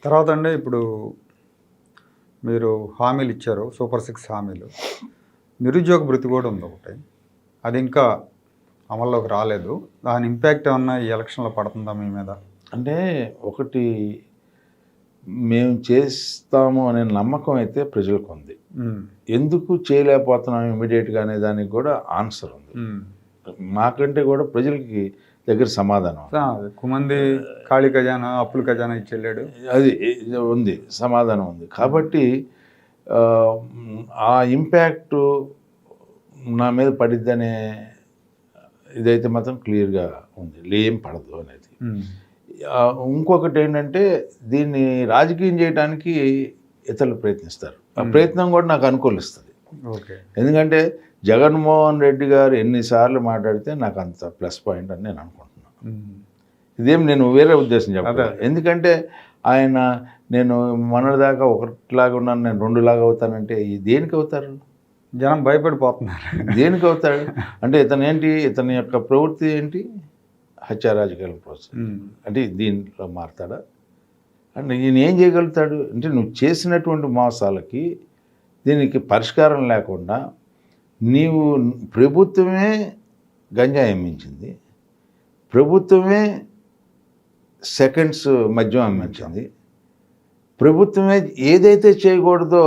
తర్వాత అండి ఇప్పుడు మీరు హామీలు ఇచ్చారు, సూపర్ 6 హామీలు. నిరుద్యోగ భృతి కూడా ఉంది ఒకటి, అది ఇంకా అమల్లోకి రాలేదు. దాని ఇంపాక్ట్ ఏమన్నా ఈ ఎలక్షన్లో పడుతుందా మీ మీద? అంటే ఒకటి, మేము చేస్తాము అనే నమ్మకం అయితే ప్రజలకు ఉంది. ఎందుకు చేయలేకపోతున్నాం ఇమీడియట్గా అనే దానికి కూడా ఆన్సర్ ఉంది. మాకంటే కూడా ప్రజలకి దగ్గర సమాధానం మంది ఖాళీ ఖజానా, అప్పుల ఖజానా ఇచ్చెళ్ళాడు, అది ఉంది, సమాధానం ఉంది. కాబట్టి ఆ ఇంపాక్ట్ నా మీద పడిద్దనే ఇదైతే మాత్రం క్లియర్గా ఉంది, ఏం పడదు అనేది. ఇంకొకటి ఏంటంటే, దీన్ని రాజకీయం చేయడానికి ఇతరులు ప్రయత్నిస్తారు. ఆ ప్రయత్నం కూడా నాకు అనుకూలిస్తుంది. ఎందుకంటే జగన్మోహన్ రెడ్డి గారు ఎన్నిసార్లు మాట్లాడితే నాకు అంత ప్లస్ పాయింట్ అని నేను అనుకుంటున్నాను. ఇదేం నేను వేరే ఉద్దేశం చెప్పాలి. ఎందుకంటే ఆయన, నేను మొన్నటిదాకా ఒకటిలాగా ఉన్నాను, నేను రెండులాగా అవుతానంటే దేనికి అవుతారు? జనం భయపడిపోతున్నారు. దేనికి అవుతాడు అంటే ఇతని యొక్క ప్రవృత్తి ఏంటి? హత్య రాజకీయాలను ప్రోత్సహించడం. అంటే దీంట్లో మారుతాడా? అంటే ఈయన ఏం చేయగలుగుతాడు అంటే, నువ్వు చేసినటువంటి మోసాలకి దీనికి పరిష్కారం లేకుండా నీవు ప్రభుత్వమే గంజాయి అమ్మించింది, ప్రభుత్వమే సెకండ్స్ మద్యం అమ్మించింది, ప్రభుత్వమే ఏదైతే చేయకూడదో.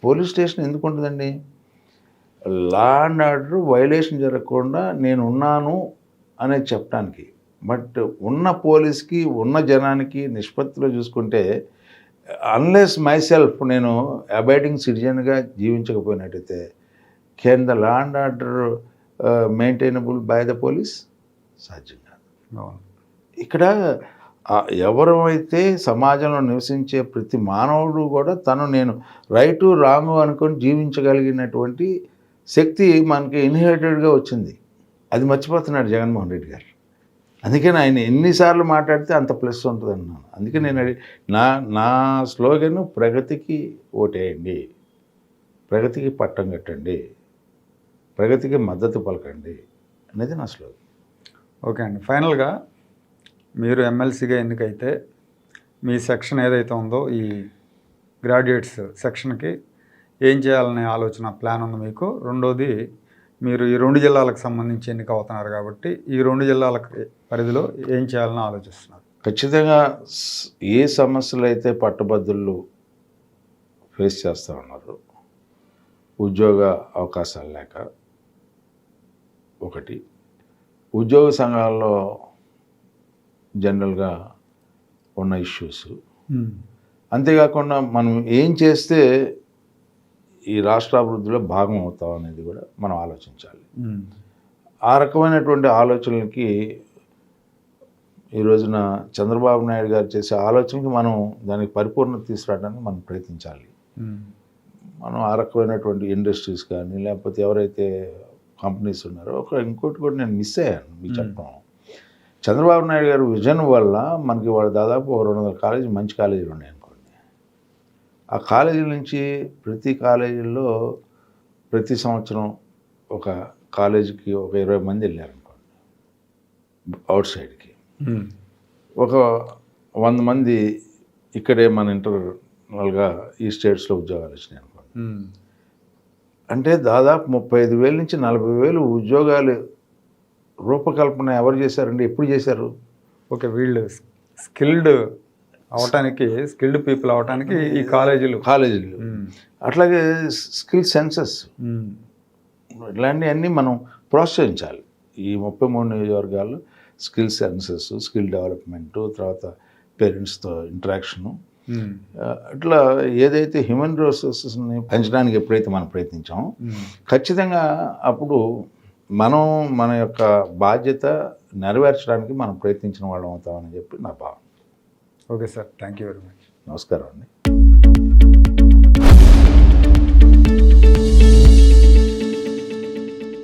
పోలీస్ స్టేషన్ ఎందుకు ఉంటుందండి? లా అండ్ ఆర్డర్ వైలేషన్ జరగకుండా నేను ఉన్నాను అనేది చెప్పడానికి. బట్ ఉన్న పోలీస్కి, ఉన్న జనానికి నిష్పత్తిలో చూసుకుంటే, అన్లెస్ మైసెల్ఫ్ నేను అబైడింగ్ సిటిజన్గా జీవించకపోయినట్టయితే, can the law and order maintainable by the police? సాధ్యం కాదు. ఇక్కడ ఎవరైతే సమాజంలో నివసించే ప్రతి మానవుడు కూడా నేను రైటు రాంగు అనుకొని జీవించగలిగినటువంటి శక్తి మనకి ఇన్హెరిటెడ్గా వచ్చింది. అది మర్చిపోతున్నాడు జగన్మోహన్ రెడ్డి గారు. అందుకని ఆయన ఎన్నిసార్లు మాట్లాడితే అంత ప్లస్ ఉంటుంది అన్నాను. అందుకే నేను నా స్లోగన్ ప్రగతికి ఓటేయండి, ప్రగతికి పట్టం కట్టండి, ప్రగతికి మద్దతు పలకండి అనేది నా స్లోగన్. ఓకే అండి, ఫైనల్గా మీరు ఎమ్మెల్సీగా ఎన్నికైతే మీ సెక్షన్ ఏదైతే ఉందో ఈ గ్రాడ్యుయేట్స్ సెక్షన్కి ఏం చేయాలనే ఆలోచన, ప్లాన్ ఉంది మీకు? రెండోది, మీరు ఈ 2 జిల్లాలకు సంబంధించి ఎన్నిక అవుతున్నారు కాబట్టి ఈ 2 జిల్లాల పరిధిలో ఏం చేయాలని ఆలోచిస్తున్నారు? ఖచ్చితంగా ఏ సమస్యలు అయితే పట్టుబద్దులు ఫేస్ చేస్తూ ఉన్నారు, ఉద్యోగ అవకాశాలు లేక ఒకటి, ఉద్యోగ సంఘాల్లో జనరల్గా ఉన్న ఇష్యూస్, అంతేకాకుండా మనం ఏం చేస్తే ఈ రాష్ట్ర అభివృద్ధిలో భాగం అవుతాం అనేది కూడా మనం ఆలోచించాలి. ఆ రకమైనటువంటి ఆలోచనలకి ఈ రోజున చంద్రబాబు నాయుడు గారు చేసే ఆలోచనకి మనం దానికి పరిపూర్ణత తీసుకురావడానికి మనం ప్రయత్నించాలి. మనం ఆ రకమైనటువంటి ఇండస్ట్రీస్ కానీ, లేకపోతే ఎవరైతే కంపెనీస్ ఉన్నారో, ఇంకోటి కూడా నేను మిస్ అయ్యాను మీకు చెప్పడం. చంద్రబాబు నాయుడు గారు విజన్ వల్ల మనకి వాళ్ళు దాదాపు 200 కాలేజీ, మంచి కాలేజీలు ఉన్నాయి అనుకోండి. ఆ కాలేజీల నుంచి ప్రతి కాలేజీల్లో ప్రతి సంవత్సరం ఒక కాలేజీకి ఒక 20 మంది వెళ్ళారనుకోండి, అవుట్ సైడ్కి. ఒక 100 మంది ఇక్కడే మన ఇంటర్నల్గా ఈ స్టేట్స్లో ఉద్యోగాలు వచ్చినాయి అనుకోండి. అంటే దాదాపు 35,000 నుంచి 40,000 ఉద్యోగాలు రూపకల్పన ఎవరు చేశారండి? ఎప్పుడు చేశారు? ఓకే, వీళ్ళు స్కిల్డ్ పీపుల్ అవటానికి ఈ కాలేజీలు. అట్లాగే స్కిల్ సెన్సెస్, ఇలాంటివన్నీ మనం ప్రోత్సహించాలి. ఈ 33 నియోజకవర్గాల్లో స్కిల్ సెన్సెస్, స్కిల్ డెవలప్మెంటు, తర్వాత పేరెంట్స్తో ఇంటరాక్షను, అట్లా ఏదైతే హ్యూమన్ రిసోర్సెస్ని పెంచడానికి ఎప్పుడైతే మనం ప్రయత్నించామో, ఖచ్చితంగా అప్పుడు మనం మన యొక్క బాధ్యత నెరవేర్చడానికి మనం ప్రయత్నించిన వాళ్ళం అవుతామని చెప్పి నా భావన. Okay sir, thank you very much. నమస్కారం అండి.